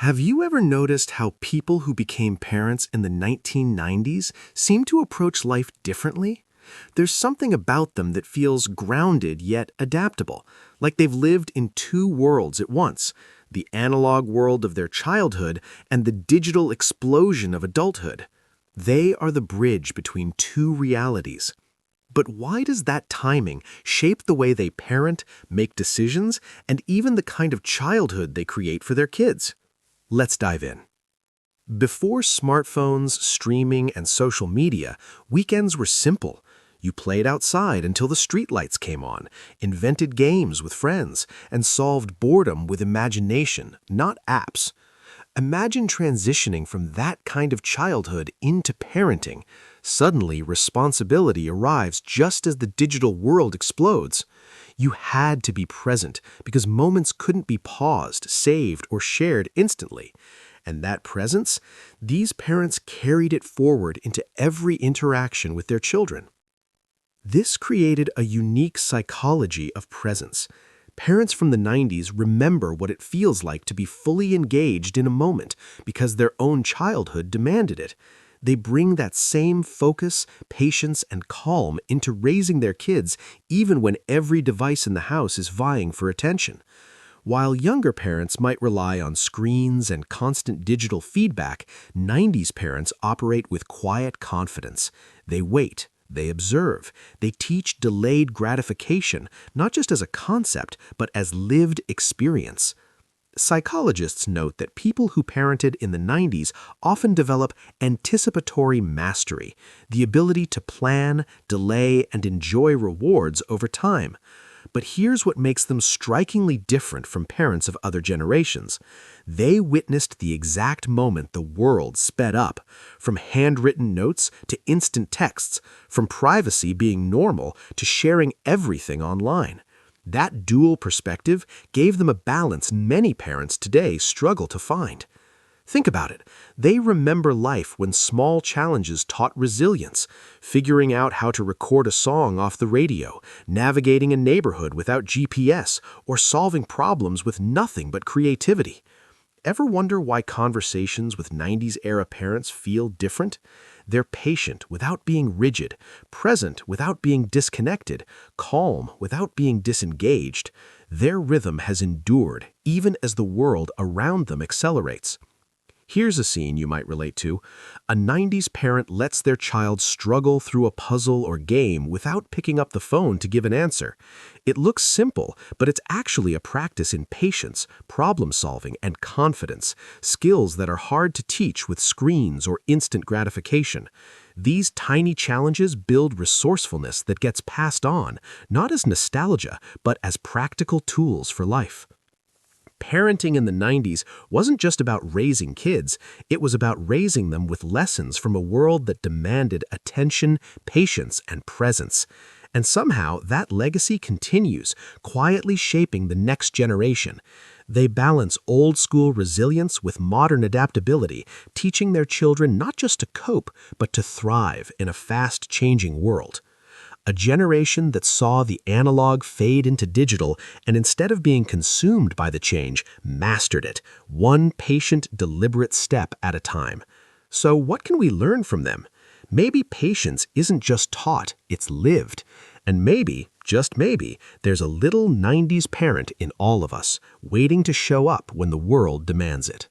Have you ever noticed how people who became parents in the 1990s seem to approach life differently? There's something about them that feels grounded yet adaptable, like they've lived in two worlds at once, the analog world of their childhood and the digital explosion of adulthood. They are the bridge between two realities. But why does that timing shape the way they parent, make decisions, and even the kind of childhood they create for their kids? Let's dive in. Before smartphones, streaming, and social media, weekends were simple. You played outside until the streetlights came on, invented games with friends, and solved boredom with imagination, not apps. Imagine transitioning from that kind of childhood into parenting. Suddenly, responsibility arrives just as the digital world explodes. You had to be present because moments couldn't be paused, saved, or shared instantly. And that presence, these parents carried it forward into every interaction with their children. This created a unique psychology of presence. Parents from the 90s remember what it feels like to be fully engaged in a moment because their own childhood demanded it. They bring that same focus, patience, and calm into raising their kids even when every device in the house is vying for attention. While younger parents might rely on screens and constant digital feedback, 90s parents operate with quiet confidence. They wait. They observe. They teach delayed gratification, not just as a concept, but as lived experience. Psychologists note that people who parented in the 90s often develop anticipatory mastery, the ability to plan, delay, and enjoy rewards over time. But here's what makes them strikingly different from parents of other generations. They witnessed the exact moment the world sped up, from handwritten notes to instant texts, from privacy being normal to sharing everything online. That dual perspective gave them a balance many parents today struggle to find. Think about it. They remember life when small challenges taught resilience, figuring out how to record a song off the radio, navigating a neighborhood without GPS, or solving problems with nothing but creativity. Ever wonder why conversations with 90s-era parents feel different? They're patient without being rigid, present without being disconnected, calm without being disengaged. Their rhythm has endured even as the world around them accelerates. Here's a scene you might relate to. A 90s parent lets their child struggle through a puzzle or game without picking up the phone to give an answer. It looks simple, but it's actually a practice in patience, problem solving, and confidence, skills that are hard to teach with screens or instant gratification. These tiny challenges build resourcefulness that gets passed on, not as nostalgia, but as practical tools for life. Parenting in the 90s wasn't just about raising kids, it was about raising them with lessons from a world that demanded attention, patience, and presence. And somehow that legacy continues, quietly shaping the next generation. They balance old-school resilience with modern adaptability, teaching their children not just to cope, but to thrive in a fast-changing world. A generation that saw the analog fade into digital and instead of being consumed by the change, mastered it, one patient, deliberate step at a time. So what can we learn from them? Maybe patience isn't just taught, it's lived. And maybe, just maybe, there's a little 90s parent in all of us, waiting to show up when the world demands it.